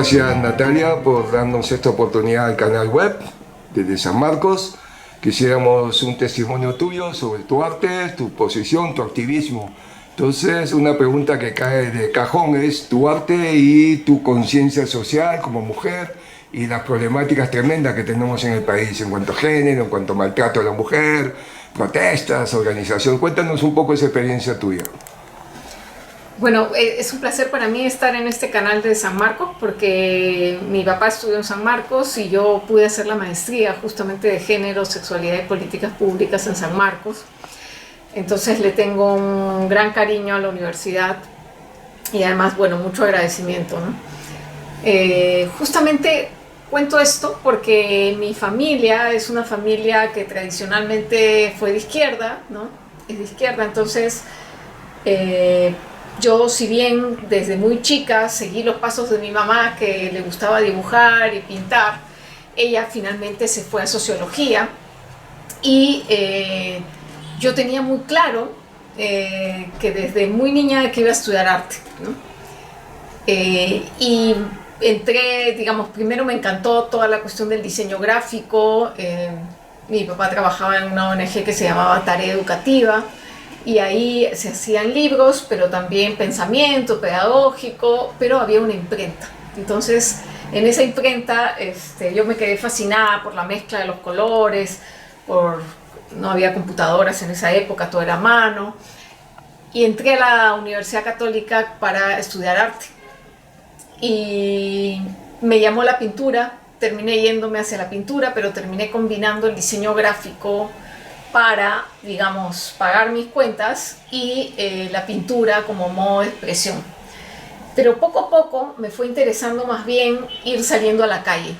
gracias Natalia por darnos esta oportunidad al canal web desde San Marcos. Quisiéramos un testimonio tuyo sobre tu arte, tu posición, tu activismo. Entonces, una pregunta que cae de cajón es tu arte y tu conciencia social como mujer y las problemáticas tremendas que tenemos en el país en cuanto a género, en cuanto a maltrato a la mujer, protestas, organización. Cuéntanos un poco esa experiencia tuya. Bueno, es un placer para mí estar en este canal de San Marcos porque mi papá estudió en San Marcos y yo pude hacer la maestría justamente de género, sexualidad y políticas públicas en San Marcos. Entonces le tengo un gran cariño a la universidad y además, bueno, mucho agradecimiento, ¿no? Justamente cuento esto porque mi familia es una familia que tradicionalmente fue de izquierda, ¿no? Es de izquierda, entonces yo, si bien desde muy chica seguí los pasos de mi mamá, que le gustaba dibujar y pintar, ella finalmente se fue a sociología y yo tenía muy claro que desde muy niña que iba a estudiar arte, ¿no? Y entré, digamos, primero me encantó toda la cuestión del diseño gráfico. Mi papá trabajaba en una ONG que se llamaba Tarea Educativa y ahí se hacían libros, pero también pensamiento pedagógico, pero había una imprenta. Entonces, en esa imprenta yo me quedé fascinada por la mezcla de los colores, no había computadoras en esa época, todo era a mano, y entré a la Universidad Católica para estudiar arte. Y me llamó la pintura, terminé yéndome hacia la pintura, pero terminé combinando el diseño gráfico para, digamos, pagar mis cuentas y la pintura como modo de expresión. Pero poco a poco me fue interesando más bien ir saliendo a la calle.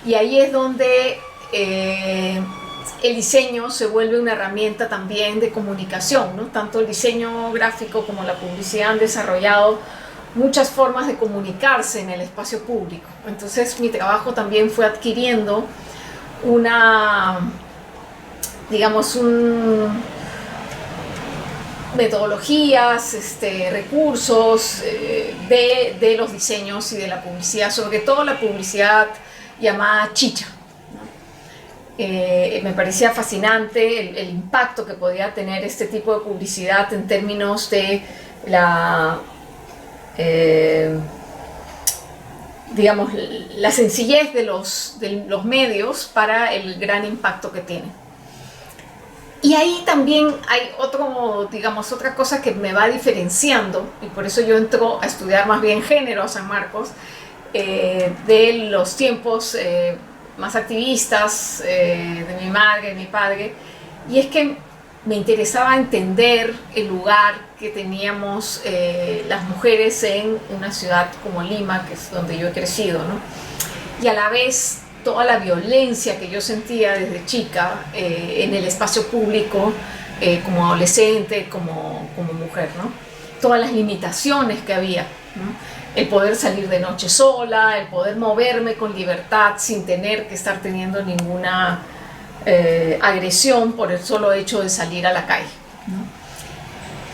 Y ahí es donde el diseño se vuelve una herramienta también de comunicación, ¿no? Tanto el diseño gráfico como la publicidad han desarrollado muchas formas de comunicarse en el espacio público. Entonces mi trabajo también fue adquiriendo metodologías, recursos de los diseños y de la publicidad, sobre todo la publicidad llamada chicha. Me parecía fascinante el impacto que podía tener este tipo de publicidad en términos de la sencillez de los medios para el gran impacto que tiene. Y ahí también hay otra cosa que me va diferenciando, y por eso yo entro a estudiar más bien género a San Marcos, de los tiempos más activistas de mi madre, de mi padre, y es que me interesaba entender el lugar que teníamos las mujeres en una ciudad como Lima, que es donde yo he crecido, ¿no? Y a la vez toda la violencia que yo sentía desde chica en el espacio público, como adolescente, como mujer, ¿no? Todas las limitaciones que había, ¿no? El poder salir de noche sola, el poder moverme con libertad sin tener que estar teniendo ninguna agresión por el solo hecho de salir a la calle, ¿no?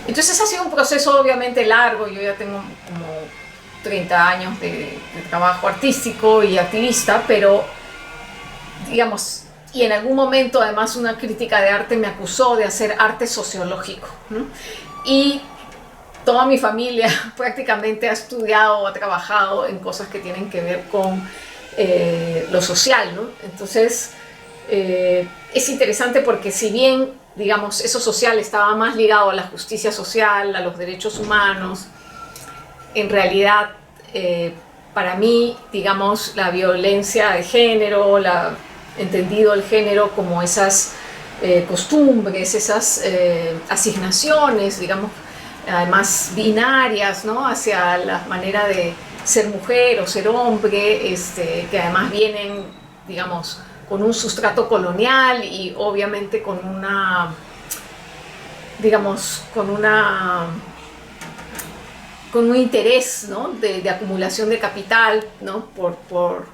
Entonces ha sido un proceso obviamente largo. Yo ya tengo como 30 años de trabajo artístico y activista, pero digamos, y en algún momento además una crítica de arte me acusó de hacer arte sociológico, ¿no? Y toda mi familia prácticamente ha estudiado o ha trabajado en cosas que tienen que ver con lo social, ¿no? Entonces es interesante porque si bien, digamos, eso social estaba más ligado a la justicia social, a los derechos humanos, en realidad para mí, digamos, la violencia de género, entendido el género como esas costumbres, esas asignaciones, digamos, además binarias, ¿no? Hacia la manera de ser mujer o ser hombre, que además vienen, digamos, con un sustrato colonial y obviamente con un interés, ¿no? de acumulación de capital, ¿no? por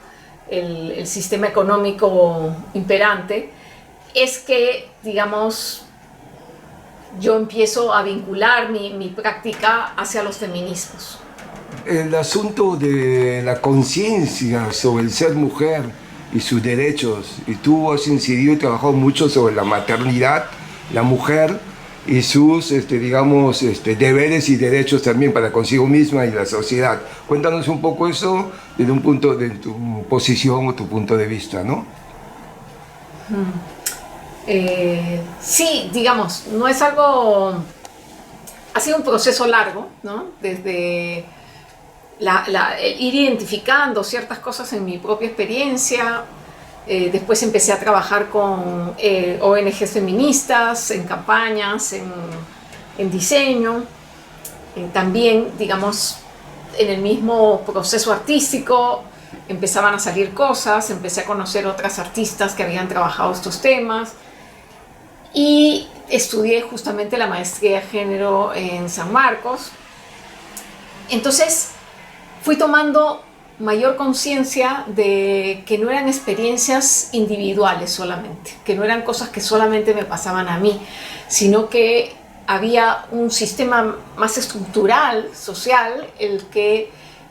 el sistema económico imperante, es que, digamos, yo empiezo a vincular mi práctica hacia los feminismos. el asunto de la conciencia sobre el ser mujer y sus derechos, y tú has incidido y trabajado mucho sobre la maternidad, la mujer y sus, digamos, deberes y derechos también para consigo misma y la sociedad. Cuéntanos un poco eso desde un punto de tu posición o tu punto de vista, ¿no? Sí, digamos, no es algo, ha sido un proceso largo, ¿no? Desde el ir identificando ciertas cosas en mi propia experiencia. Después empecé a trabajar con ONGs feministas, en campañas, en diseño. También, digamos, en el mismo proceso artístico empezaban a salir cosas, empecé a conocer otras artistas que habían trabajado estos temas y estudié justamente la maestría de género en San Marcos. Entonces fui tomando mayor conciencia de que no eran experiencias individuales solamente, que no eran cosas que solamente me pasaban a mí, sino que había un sistema más estructural, social, el que,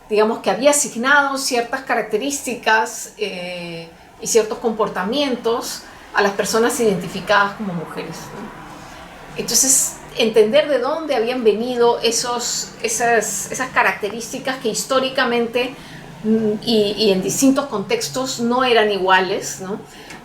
digamos, que había asignado ciertas características y ciertos comportamientos a las personas identificadas como mujeres, ¿no? Entonces, entender de dónde habían venido esas características que históricamente y en distintos contextos no eran iguales, ¿no?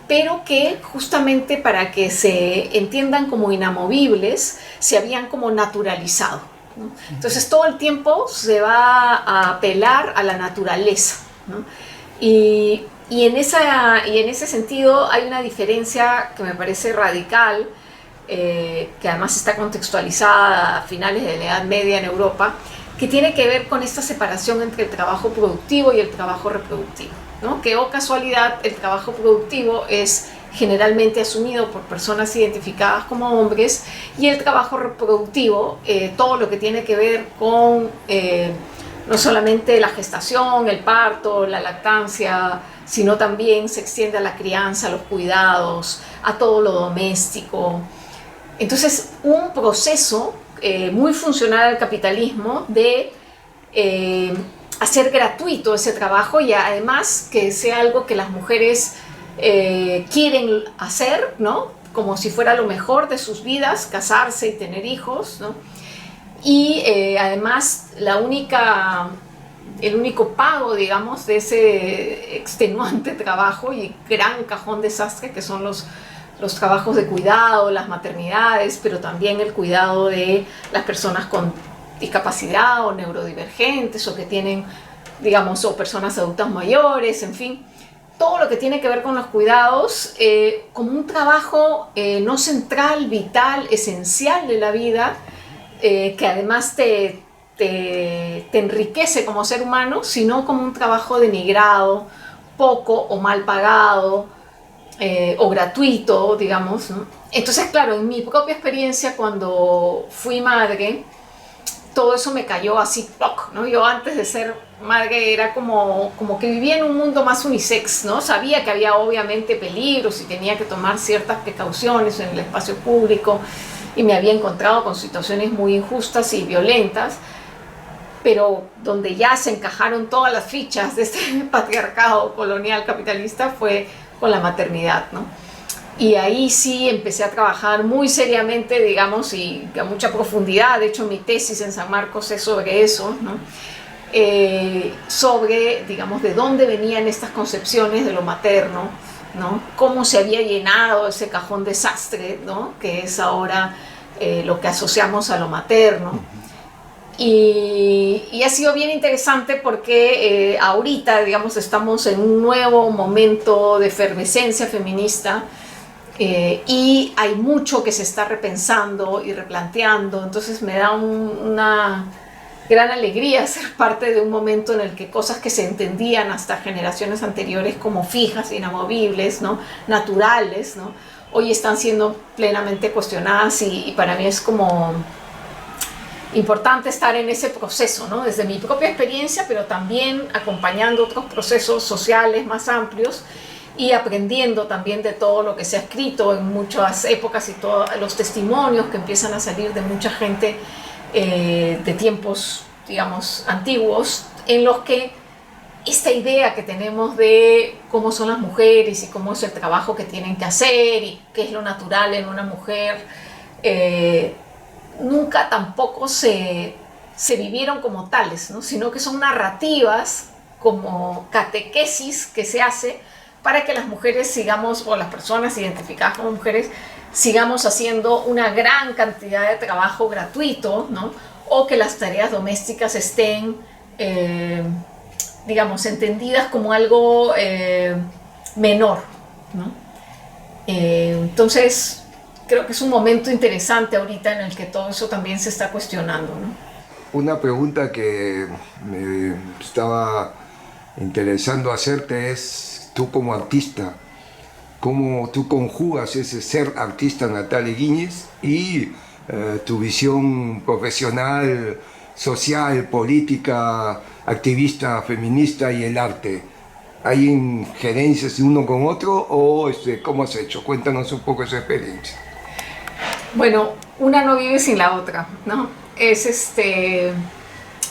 Pero que justamente para que se entiendan como inamovibles, se habían como naturalizado, ¿no? Entonces todo el tiempo se va a apelar a la naturaleza, ¿no? Y en ese sentido hay una diferencia que me parece radical, que además está contextualizada a finales de la Edad Media en Europa, que tiene que ver con esta separación entre el trabajo productivo y el trabajo reproductivo, ¿no? Que, oh casualidad, el trabajo productivo es generalmente asumido por personas identificadas como hombres, y el trabajo reproductivo, todo lo que tiene que ver con no solamente la gestación, el parto, la lactancia, sino también se extiende a la crianza, a los cuidados, a todo lo doméstico. Entonces, un proceso muy funcional al capitalismo de hacer gratuito ese trabajo, y además que sea algo que las mujeres quieren hacer, ¿no? Como si fuera lo mejor de sus vidas, casarse y tener hijos, ¿no? Y además el único pago, digamos, de ese extenuante trabajo y gran cajón desastre que son los trabajos de cuidado, las maternidades, pero también el cuidado de las personas con discapacidad o neurodivergentes o que tienen, digamos, o personas adultas mayores, en fin, todo lo que tiene que ver con los cuidados como un trabajo no central, vital, esencial de la vida, que además te enriquece como ser humano, sino como un trabajo denigrado, poco o mal pagado, o gratuito, digamos, ¿no? Entonces, claro, en mi propia experiencia cuando fui madre, todo eso me cayó así, ¡ploc!, ¿no? Yo antes de ser madre era como que vivía en un mundo más unisex, ¿no? Sabía que había obviamente peligros y tenía que tomar ciertas precauciones en el espacio público, y me había encontrado con situaciones muy injustas y violentas, pero donde ya se encajaron todas las fichas de este patriarcado colonial capitalista fue con la maternidad, ¿no? Y ahí sí empecé a trabajar muy seriamente, digamos, y a mucha profundidad. De hecho, mi tesis en San Marcos es sobre eso, ¿no? Sobre, digamos, de dónde venían estas concepciones de lo materno, ¿no? Cómo se había llenado ese cajón desastre, ¿no? Que es ahora lo que asociamos a lo materno. Y ha sido bien interesante porque ahorita, digamos, estamos en un nuevo momento de efervescencia feminista, y hay mucho que se está repensando y replanteando. Entonces me da una gran alegría ser parte de un momento en el que cosas que se entendían hasta generaciones anteriores como fijas, inamovibles, ¿no? Naturales, ¿no? Hoy están siendo plenamente cuestionadas, y para mí es como importante estar en ese proceso, ¿no? Desde mi propia experiencia, pero también acompañando otros procesos sociales más amplios y aprendiendo también de todo lo que se ha escrito en muchas épocas y todos los testimonios que empiezan a salir de mucha gente de tiempos digamos, antiguos, en los que esta idea que tenemos de cómo son las mujeres y cómo es el trabajo que tienen que hacer y qué es lo natural en una mujer, nunca tampoco se vivieron como tales, ¿no? Sino que son narrativas como catequesis que se hace para que las mujeres sigamos, o las personas identificadas como mujeres, sigamos haciendo una gran cantidad de trabajo gratuito, ¿no? O que las tareas domésticas estén, digamos, entendidas como algo menor, ¿no? Entonces, creo que es un momento interesante ahorita en el que todo eso también se está cuestionando, ¿no? Una pregunta que me estaba interesando hacerte es, tú como artista, ¿cómo tú conjugas ese ser artista Natalia Guíñez y tu visión profesional, social, política, activista, feminista y el arte? ¿Hay injerencias de uno con otro o cómo has hecho? Cuéntanos un poco esa experiencia. Bueno, una no vive sin la otra, ¿no? Desde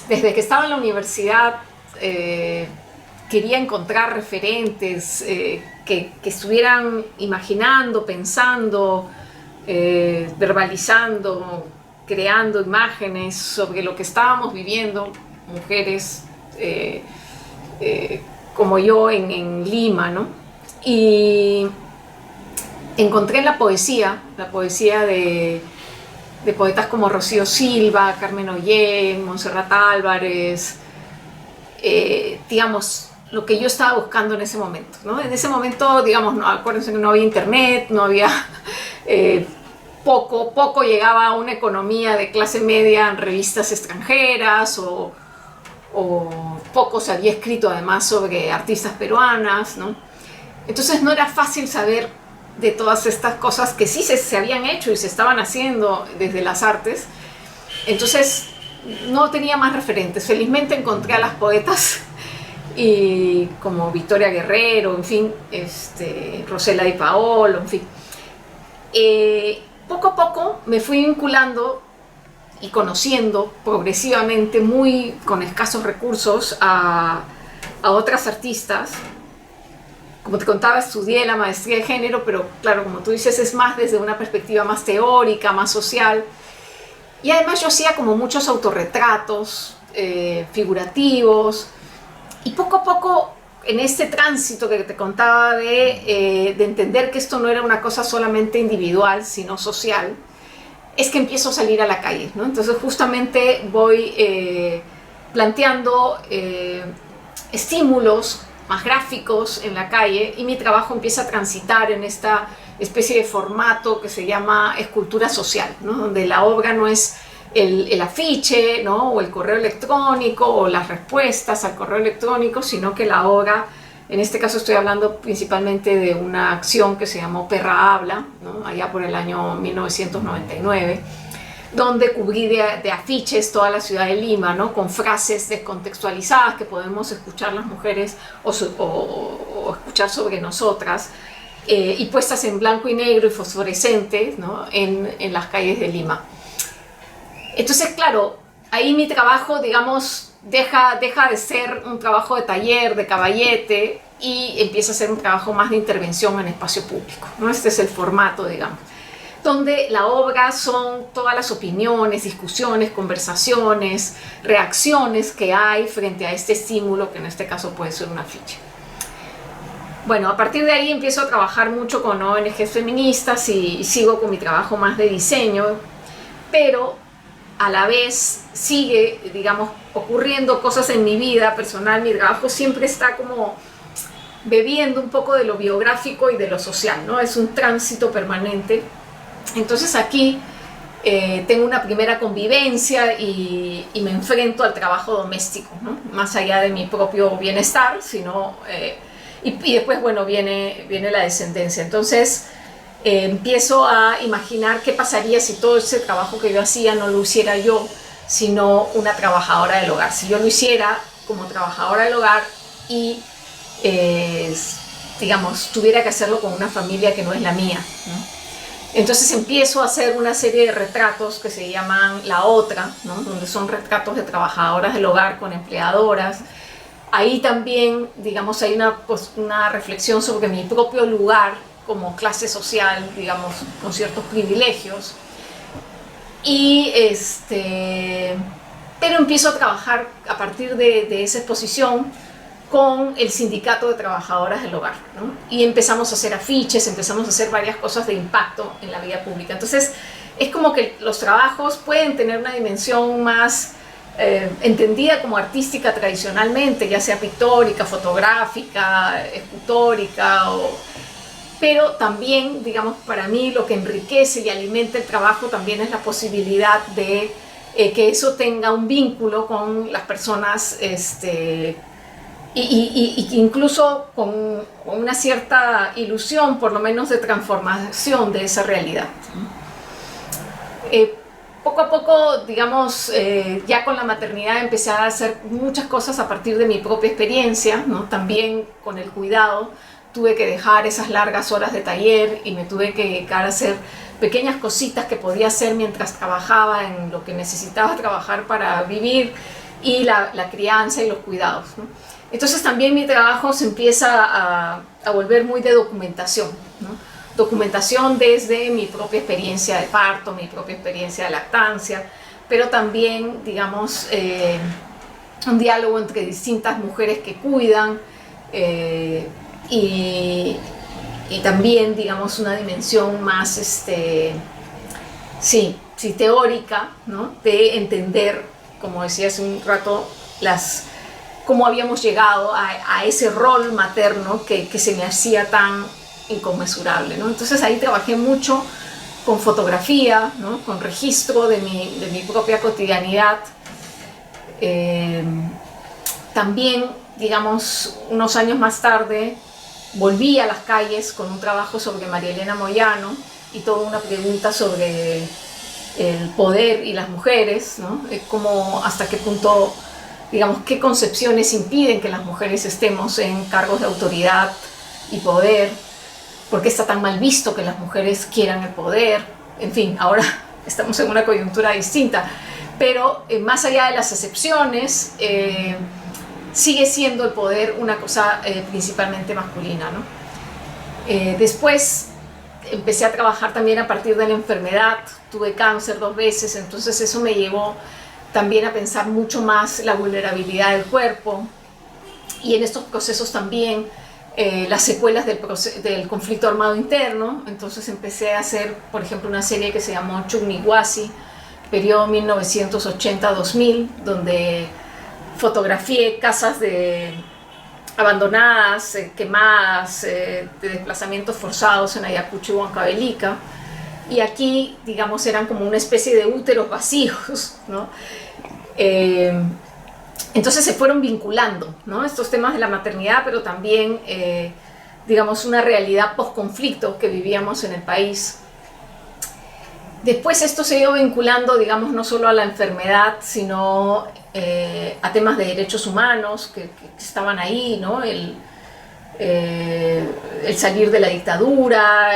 que estaba en la universidad quería encontrar referentes que estuvieran imaginando, pensando, verbalizando, creando imágenes sobre lo que estábamos viviendo, mujeres como yo en Lima, ¿no? Y encontré en la poesía de poetas como Rocío Silva, Carmen Ollén, Montserrat Álvarez, digamos, lo que yo estaba buscando en ese momento, ¿no? En ese momento, digamos, no, acuérdense que no había internet, no había, poco llegaba a una economía de clase media en revistas extranjeras o poco se había escrito además sobre artistas peruanas, ¿no? Entonces no era fácil saber de todas estas cosas que sí se habían hecho y se estaban haciendo desde las artes. Entonces no tenía más referentes. Felizmente encontré a las poetas y como Victoria Guerrero, en fin, Rosela Di Paolo, en fin. Poco a poco me fui vinculando y conociendo progresivamente, muy con escasos recursos, a otras artistas. Como te contaba, estudié la maestría de género, pero claro, como tú dices, es más desde una perspectiva más teórica, más social. Y además yo hacía como muchos autorretratos figurativos. Y poco a poco, en este tránsito que te contaba de entender que esto no era una cosa solamente individual, sino social, es que empiezo a salir a la calle, ¿no? Entonces justamente voy planteando estímulos más gráficos en la calle y mi trabajo empieza a transitar en esta especie de formato que se llama escultura social, ¿no? Donde la obra no es el afiche, ¿no? O el correo electrónico o las respuestas al correo electrónico, sino que la obra, en este caso estoy hablando principalmente de una acción que se llamó Perra Habla, ¿no? Allá por el año 1999, donde cubrí de afiches toda la ciudad de Lima, ¿no? Con frases descontextualizadas que podemos escuchar las mujeres o escuchar sobre nosotras, y puestas en blanco y negro y fosforescentes, ¿no? en las calles de Lima. Entonces, claro, ahí mi trabajo, digamos, deja de ser un trabajo de taller, de caballete, y empieza a ser un trabajo más de intervención en espacio público, ¿no? Este es el formato, digamos, donde la obra son todas las opiniones, discusiones, conversaciones, reacciones que hay frente a este estímulo, que en este caso puede ser un afiche. Bueno, a partir de ahí empiezo a trabajar mucho con ONGs feministas y sigo con mi trabajo más de diseño, pero a la vez sigue, digamos, ocurriendo cosas en mi vida personal. Mi trabajo siempre está como bebiendo un poco de lo biográfico y de lo social, ¿no? Es un tránsito permanente. Entonces aquí tengo una primera convivencia y me enfrento al trabajo doméstico, ¿no? Más allá de mi propio bienestar, sino, y después, bueno, viene la descendencia. Entonces empiezo a imaginar qué pasaría si todo ese trabajo que yo hacía no lo hiciera yo, sino una trabajadora del hogar. Si yo lo hiciera como trabajadora del hogar y, digamos, tuviera que hacerlo con una familia que no es la mía, ¿no? Entonces empiezo a hacer una serie de retratos que se llaman La Otra, ¿no? Donde son retratos de trabajadoras del hogar con empleadoras. Ahí también, digamos, hay una reflexión sobre mi propio lugar como clase social, digamos, con ciertos privilegios. Y pero empiezo a trabajar a partir de esa exposición con el Sindicato de Trabajadoras del Hogar, ¿no? Y empezamos a hacer afiches, empezamos a hacer varias cosas de impacto en la vida pública. Entonces, es como que los trabajos pueden tener una dimensión más entendida como artística tradicionalmente, ya sea pictórica, fotográfica, escultórica, pero también, digamos, para mí lo que enriquece y alimenta el trabajo también es la posibilidad de que eso tenga un vínculo con las personas, y incluso con una cierta ilusión, por lo menos, de transformación de esa realidad. Poco a poco, digamos, ya con la maternidad empecé a hacer muchas cosas a partir de mi propia experiencia, ¿no? También con el cuidado tuve que dejar esas largas horas de taller y me tuve que dedicar a hacer pequeñas cositas que podía hacer mientras trabajaba en lo que necesitaba trabajar para vivir, y la crianza y los cuidados, ¿no? Entonces también mi trabajo se empieza a volver muy de documentación, ¿no? Documentación desde mi propia experiencia de parto, mi propia experiencia de lactancia, pero también, digamos, un diálogo entre distintas mujeres que cuidan, y también, digamos, una dimensión más, sí, teórica, ¿no? De entender, como decía hace un rato, cómo habíamos llegado a ese rol materno que se me hacía tan inconmensurable, ¿no? Entonces ahí trabajé mucho con fotografía, ¿no? Con registro de mi propia cotidianidad. También, digamos, unos años más tarde volví a las calles con un trabajo sobre María Elena Moyano y toda una pregunta sobre el poder y las mujeres, ¿no? Como hasta qué punto, digamos, qué concepciones impiden que las mujeres estemos en cargos de autoridad y poder, por qué está tan mal visto que las mujeres quieran el poder. En fin, ahora estamos en una coyuntura distinta, pero más allá de las excepciones, sigue siendo el poder una cosa principalmente masculina, ¿no? Después empecé a trabajar también a partir de la enfermedad, tuve cáncer 2 veces, entonces eso me llevó también a pensar mucho más la vulnerabilidad del cuerpo, y en estos procesos también las secuelas del conflicto armado interno. Entonces empecé a hacer, por ejemplo, una serie que se llamó Chugnihuasi, periodo 1980-2000, donde fotografié casas abandonadas, quemadas, de desplazamientos forzados en Ayacucho y Huancavelica. Y aquí, digamos, eran como una especie de úteros vacíos, ¿no? Entonces se fueron vinculando, ¿no? Estos temas de la maternidad, pero también, digamos, una realidad post-conflicto que vivíamos en el país. Después esto se iba vinculando, digamos, no solo a la enfermedad, sino a temas de derechos humanos que estaban ahí, ¿no? El salir de la dictadura,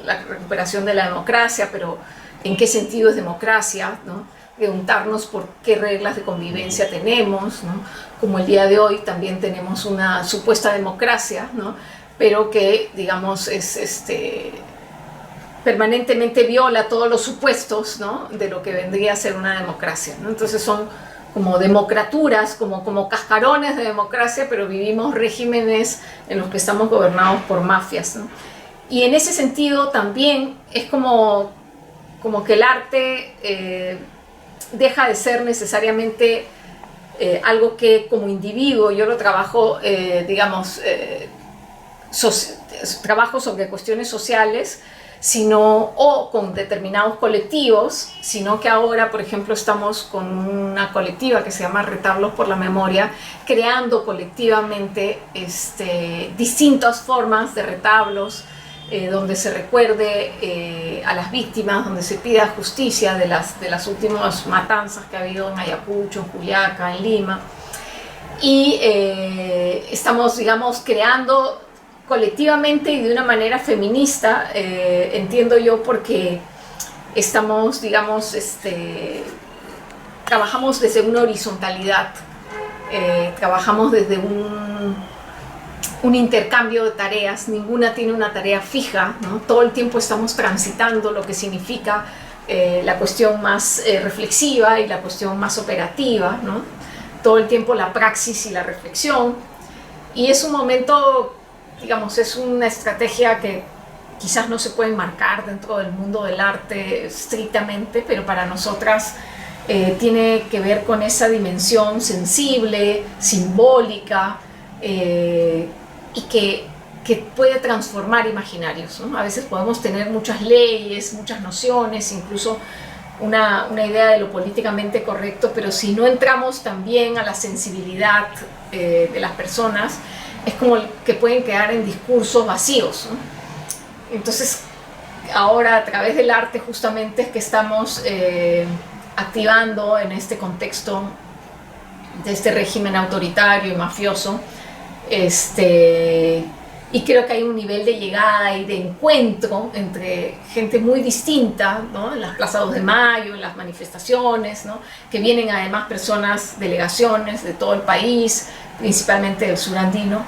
la recuperación de la democracia, pero ¿en qué sentido es democracia, ¿no? Preguntarnos por qué reglas de convivencia tenemos, ¿no? Como el día de hoy también tenemos una supuesta democracia, ¿no? Pero que, digamos, permanentemente viola todos los supuestos, ¿no? De lo que vendría a ser una democracia, ¿no? Entonces son como democraturas, como cascarones de democracia, pero vivimos regímenes en los que estamos gobernados por mafias, ¿no? Y en ese sentido también es como que el arte deja de ser necesariamente algo que como individuo yo lo trabajo, digamos, trabajo sobre cuestiones sociales, o con determinados colectivos, sino que ahora, por ejemplo, estamos con una colectiva que se llama Retablos por la Memoria, creando colectivamente distintas formas de retablos, donde se recuerde a las víctimas, donde se pida justicia de las últimas matanzas que ha habido en Ayacucho, en Juliaca, en Lima. Y estamos, digamos, creando colectivamente y de una manera feminista, entiendo yo, porque estamos, digamos, trabajamos desde una horizontalidad, trabajamos desde un intercambio de tareas, ninguna tiene una tarea fija, ¿no? Todo el tiempo estamos transitando lo que significa la cuestión más reflexiva y la cuestión más operativa, ¿no? Todo el tiempo la praxis y la reflexión, y es un momento, digamos, es una estrategia que quizás no se puede enmarcar dentro del mundo del arte estrictamente, pero para nosotras tiene que ver con esa dimensión sensible, simbólica, y que puede transformar imaginarios, ¿no? A veces podemos tener muchas leyes, muchas nociones, incluso una idea de lo políticamente correcto, pero si no entramos también a la sensibilidad de las personas, es como que pueden quedar en discursos vacíos, ¿no? Entonces, ahora a través del arte justamente es que estamos activando en este contexto de este régimen autoritario y mafioso, y creo que hay un nivel de llegada y de encuentro entre gente muy distinta, ¿no? En las plazas 2 de Mayo, en las manifestaciones, ¿no? Que vienen además personas, delegaciones de todo el país, principalmente del sur andino,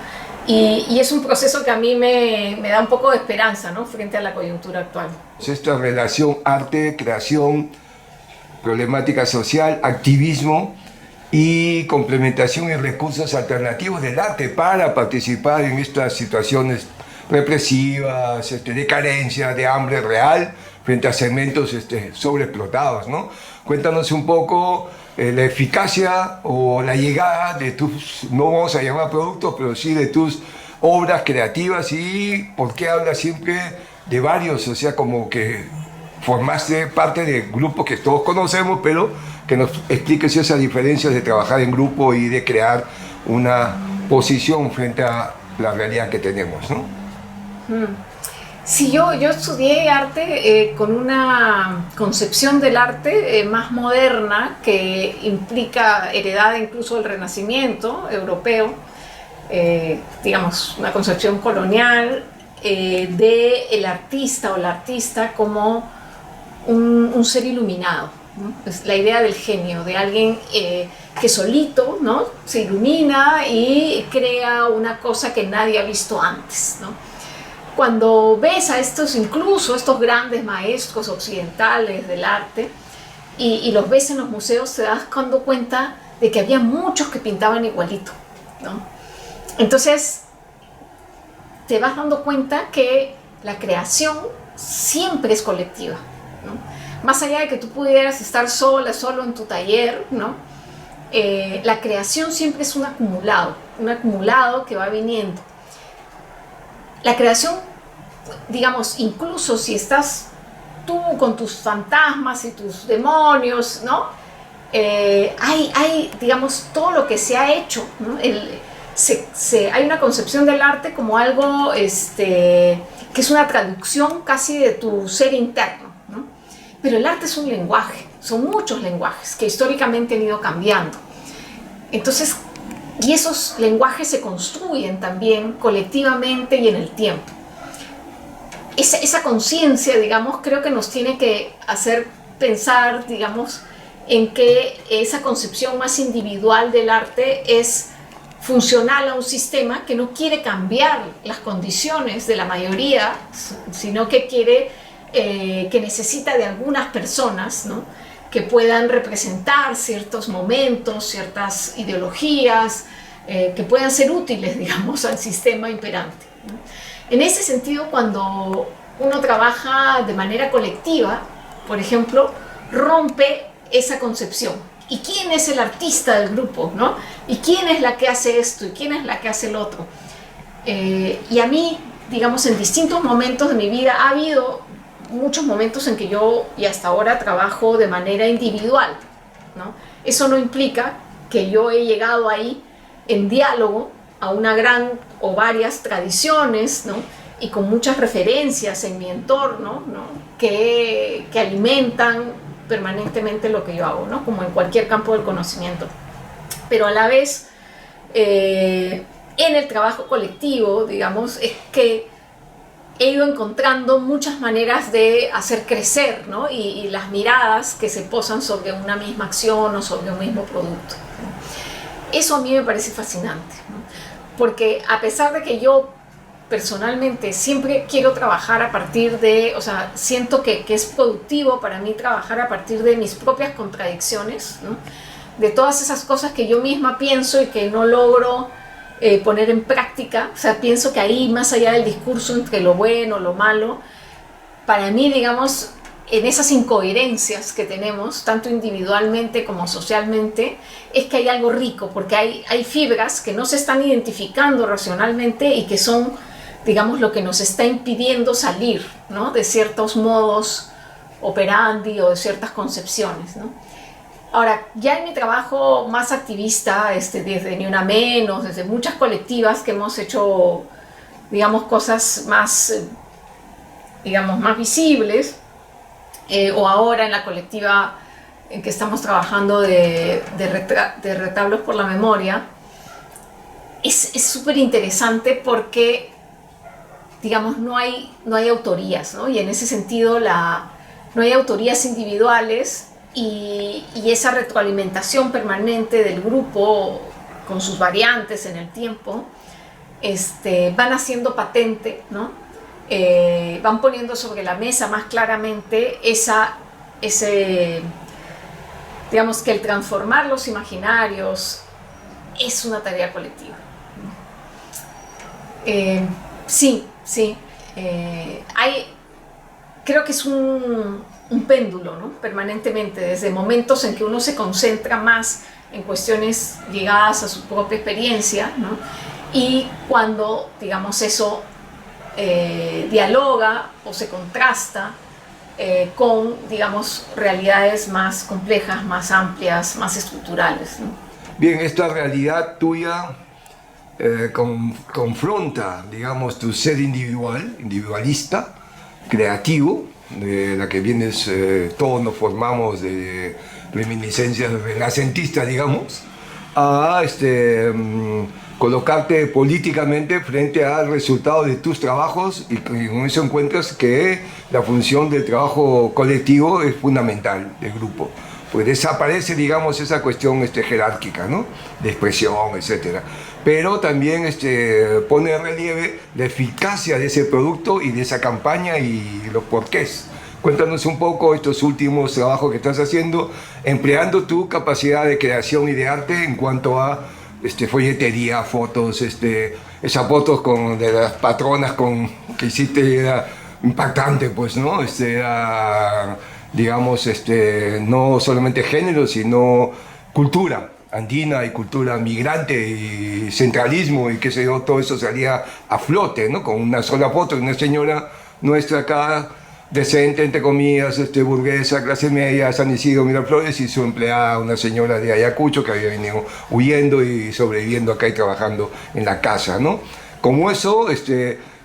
y es un proceso que a mí me da un poco de esperanza, ¿no? Frente a la coyuntura actual. Esta relación arte, creación, problemática social, activismo y complementación y recursos alternativos del arte para participar en estas situaciones represivas, de carencia, de hambre real frente a segmentos sobreexplotados, ¿no? Cuéntanos un poco la eficacia o la llegada de tus, no vamos a llamar productos, pero sí de tus obras creativas, y por qué hablas siempre de varios, o sea, como que formaste parte de grupos que todos conocemos, pero que nos expliques esas diferencias de trabajar en grupo y de crear una posición frente a la realidad que tenemos, ¿no? Sí, yo estudié arte con una concepción del arte más moderna, que implica heredada incluso del Renacimiento europeo, digamos, una concepción colonial del artista o la artista como un ser iluminado, ¿no? Es la idea del genio, de alguien que solito, ¿no? Se ilumina y crea una cosa que nadie ha visto antes, ¿no? Cuando ves a incluso estos grandes maestros occidentales del arte y los ves en los museos, te das cuenta de que había muchos que pintaban igualito, ¿no? Entonces te vas dando cuenta que la creación siempre es colectiva, ¿no? Más allá de que tú pudieras estar solo en tu taller, ¿no? La creación siempre es un acumulado que va viniendo. La creación, digamos, incluso si estás tú con tus fantasmas y tus demonios, ¿no? Hay, digamos, todo lo que se ha hecho, ¿no? Hay una concepción del arte como algo que es una traducción casi de tu ser interno, ¿no? Pero el arte es un lenguaje, son muchos lenguajes que históricamente han ido cambiando. Entonces, y esos lenguajes se construyen también colectivamente y en el tiempo. Esa conciencia, digamos, creo que nos tiene que hacer pensar, digamos, en que esa concepción más individual del arte es funcional a un sistema que no quiere cambiar las condiciones de la mayoría, sino que que necesita de algunas personas, ¿no? Que puedan representar ciertos momentos, ciertas ideologías, que puedan ser útiles, digamos, al sistema imperante, ¿no? En ese sentido, cuando uno trabaja de manera colectiva, por ejemplo, rompe esa concepción. ¿Y quién es el artista del grupo, no? ¿Y quién es la que hace esto? ¿Y quién es la que hace el otro? Y a mí, digamos, en distintos momentos de mi vida ha habido muchos momentos en que yo y hasta ahora trabajo de manera individual, ¿no? Eso no implica que yo he llegado ahí en diálogo a una gran o varias tradiciones, ¿no? Y con muchas referencias en mi entorno, ¿no? que alimentan permanentemente lo que yo hago, ¿no? Como en cualquier campo del conocimiento. Pero a la vez en el trabajo colectivo, digamos, es que he ido encontrando muchas maneras de hacer crecer, ¿no? Y las miradas que se posan sobre una misma acción o sobre un mismo producto, ¿no? Eso a mí me parece fascinante, ¿no? Porque a pesar de que yo personalmente siempre quiero trabajar a partir de, o sea, siento que es productivo para mí trabajar a partir de mis propias contradicciones, ¿no? De todas esas cosas que yo misma pienso y que no logro poner en práctica. O sea, pienso que ahí, más allá del discurso entre lo bueno, lo malo, para mí, digamos, en esas incoherencias que tenemos, tanto individualmente como socialmente, es que hay algo rico, porque hay fibras que no se están identificando racionalmente y que son, digamos, lo que nos está impidiendo salir, ¿no? De ciertos modos operandi o de ciertas concepciones, ¿no? Ahora, ya en mi trabajo más activista, desde Ni Una Menos, desde muchas colectivas que hemos hecho, digamos, cosas más, digamos, más visibles, o ahora en la colectiva en que estamos trabajando de retablos por la memoria, es súper interesante porque, digamos, no hay autorías, ¿no? Y en ese sentido no hay autorías individuales. Y esa retroalimentación permanente del grupo con sus variantes en el tiempo van haciendo patente, ¿no? Van poniendo sobre la mesa más claramente digamos que el transformar los imaginarios es una tarea colectiva. Sí. Creo que es un péndulo, ¿no? Permanentemente, desde momentos en que uno se concentra más en cuestiones ligadas a su propia experiencia, ¿no? Y cuando, digamos, eso dialoga o se contrasta con, digamos, realidades más complejas, más amplias, más estructurales, ¿no? Bien, esta realidad tuya confronta, digamos, tu ser individualista, creativo, de la que vienes, todos nos formamos de reminiscencias renacentistas, digamos, a colocarte políticamente frente al resultado de tus trabajos, y con eso encuentras que la función del trabajo colectivo es fundamental del grupo. Pues desaparece, digamos, esa cuestión jerárquica, ¿no? De expresión, etc. Pero también pone en relieve la eficacia de ese producto y de esa campaña y los porqués. Cuéntanos un poco estos últimos trabajos que estás haciendo, empleando tu capacidad de creación y de arte en cuanto a folletería, fotos, esas fotos de las patronas que hiciste, era impactante, pues, ¿no? Digamos, no solamente género, sino cultura andina y cultura migrante y centralismo y qué sé yo, todo eso salía a flote, ¿no? Con una sola foto de una señora nuestra acá, decente, entre comillas, burguesa, clase media, San Isidro, Miraflores, y su empleada, una señora de Ayacucho que había venido huyendo y sobreviviendo acá y trabajando en la casa, ¿no? Como eso,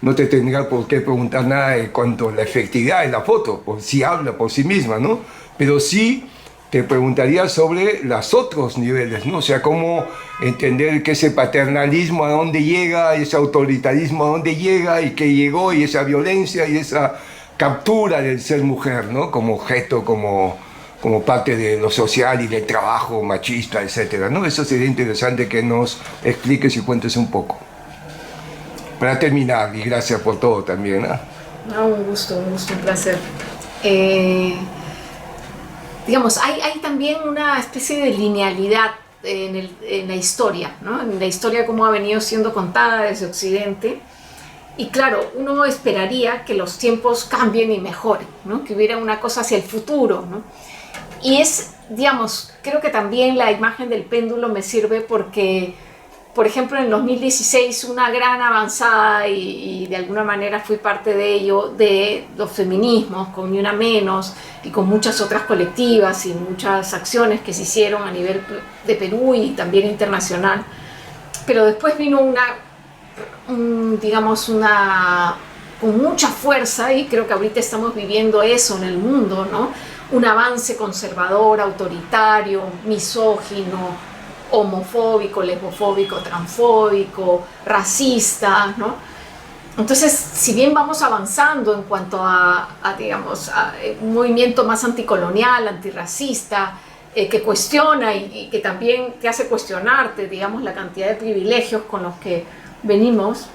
no te tendría por qué preguntar nada en cuanto a la efectividad de la foto, por si habla por sí misma, ¿no? Pero sí te preguntaría sobre los otros niveles, ¿no? O sea, cómo entender que ese paternalismo a dónde llega, ese autoritarismo a dónde llega y que llegó, y esa violencia y esa captura del ser mujer, ¿no? Como objeto, como parte de lo social y del trabajo machista, etcétera, ¿no? Eso sería interesante que nos expliques y cuentes un poco. Para terminar, y gracias por todo también, ¿no? No, un gusto, un placer. Digamos, hay también una especie de linealidad en la historia, ¿no? En la historia como ha venido siendo contada desde Occidente. Y claro, uno esperaría que los tiempos cambien y mejoren, ¿no? Que hubiera una cosa hacia el futuro, ¿no? Y digamos, creo que también la imagen del péndulo me sirve porque, por ejemplo, en 2016 una gran avanzada, y de alguna manera fui parte de ello, de los feminismos, con Ni Una Menos y con muchas otras colectivas y muchas acciones que se hicieron a nivel de Perú y también internacional. Pero después vino con mucha fuerza, y creo que ahorita estamos viviendo eso en el mundo, ¿no? Un avance conservador, autoritario, misógino, homofóbico, lesbofóbico, transfóbico, racista, ¿no? Entonces, si bien vamos avanzando en cuanto digamos, a un movimiento más anticolonial, antirracista, que cuestiona y que también te hace cuestionarte, digamos, la cantidad de privilegios con los que venimos,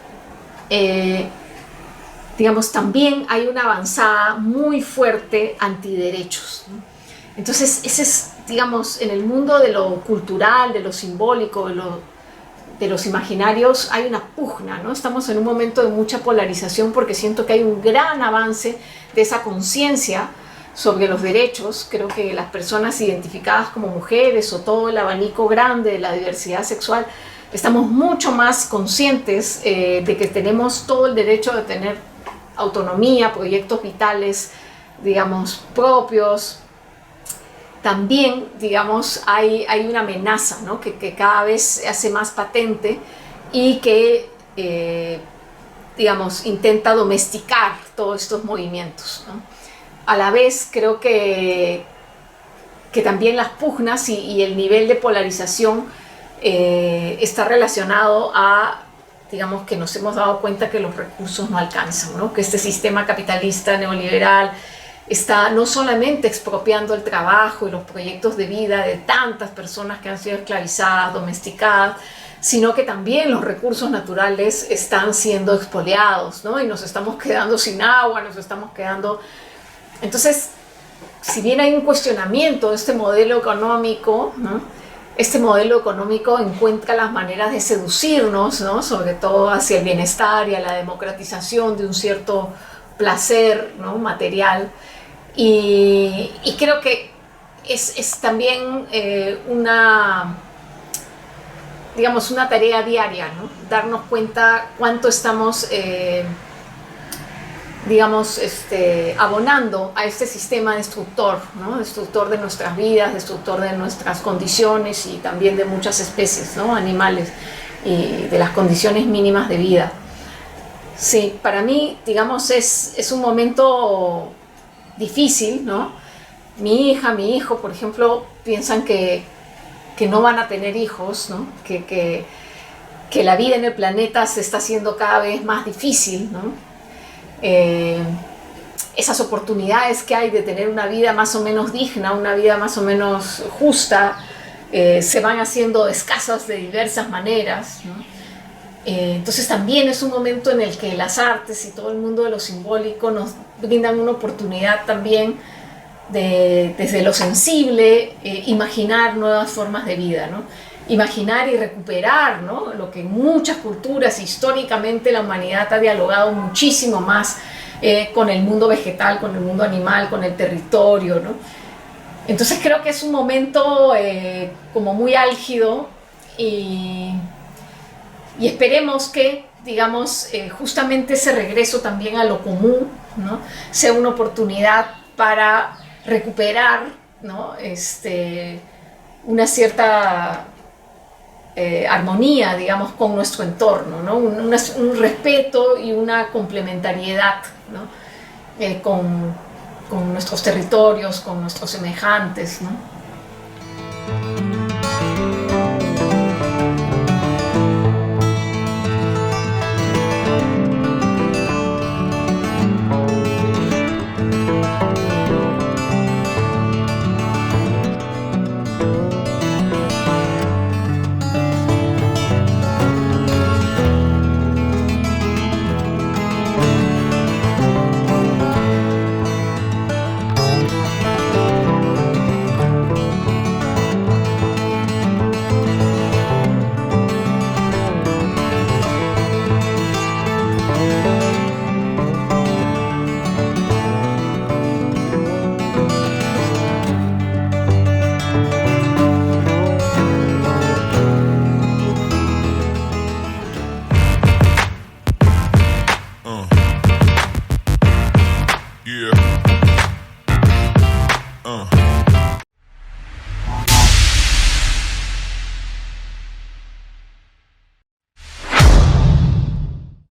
digamos, también hay una avanzada muy fuerte antiderechos, ¿no? Entonces, ese es, digamos, en el mundo de lo cultural, de lo simbólico, de los imaginarios, hay una pugna, ¿no? Estamos en un momento de mucha polarización porque siento que hay un gran avance de esa conciencia sobre los derechos. Creo que las personas identificadas como mujeres o todo el abanico grande de la diversidad sexual, estamos mucho más conscientes de que tenemos todo el derecho de tener autonomía, proyectos vitales, digamos, propios. También, digamos, hay una amenaza, ¿no? que cada vez se hace más patente y que, digamos, intenta domesticar todos estos movimientos, ¿no? A la vez, creo que también las pugnas y el nivel de polarización está relacionado a, digamos, que nos hemos dado cuenta que los recursos no alcanzan, ¿no? Que este sistema capitalista neoliberal está no solamente expropiando el trabajo y los proyectos de vida de tantas personas que han sido esclavizadas, domesticadas, sino que también los recursos naturales están siendo expoliados, ¿no? Y nos estamos quedando sin agua, nos estamos quedando... Entonces, si bien hay un cuestionamiento de este modelo económico, ¿no? Este modelo económico encuentra las maneras de seducirnos, ¿no? Sobre todo hacia el bienestar y a la democratización de un cierto placer, ¿no? Material. Y creo que es también digamos, una tarea diaria, ¿no? Darnos cuenta cuánto estamos, digamos, abonando a este sistema destructor, ¿no? Destructor de nuestras vidas, destructor de nuestras condiciones y también de muchas especies, ¿no? Animales, y de las condiciones mínimas de vida. Sí, para mí, digamos, es un momento difícil, ¿no? Mi hija, mi hijo, por ejemplo, piensan que no van a tener hijos, ¿no? Que la vida en el planeta se está haciendo cada vez más difícil, ¿no? Esas oportunidades que hay de tener una vida más o menos digna, una vida más o menos justa, se van haciendo escasas de diversas maneras, ¿no? Entonces también es un momento en el que las artes y todo el mundo de lo simbólico nos brindan una oportunidad también de, desde lo sensible, imaginar nuevas formas de vida, ¿no? Imaginar y recuperar, ¿no? Lo que en muchas culturas históricamente la humanidad ha dialogado muchísimo más con el mundo vegetal, con el mundo animal, con el territorio, ¿no? Entonces creo que es un momento como muy álgido y esperemos que, digamos, justamente ese regreso también a lo común, ¿no? Sea una oportunidad para recuperar, ¿no? Una cierta armonía, digamos, con nuestro entorno, ¿no? Un respeto y una complementariedad, ¿no? Con nuestros territorios, con nuestros semejantes, ¿no?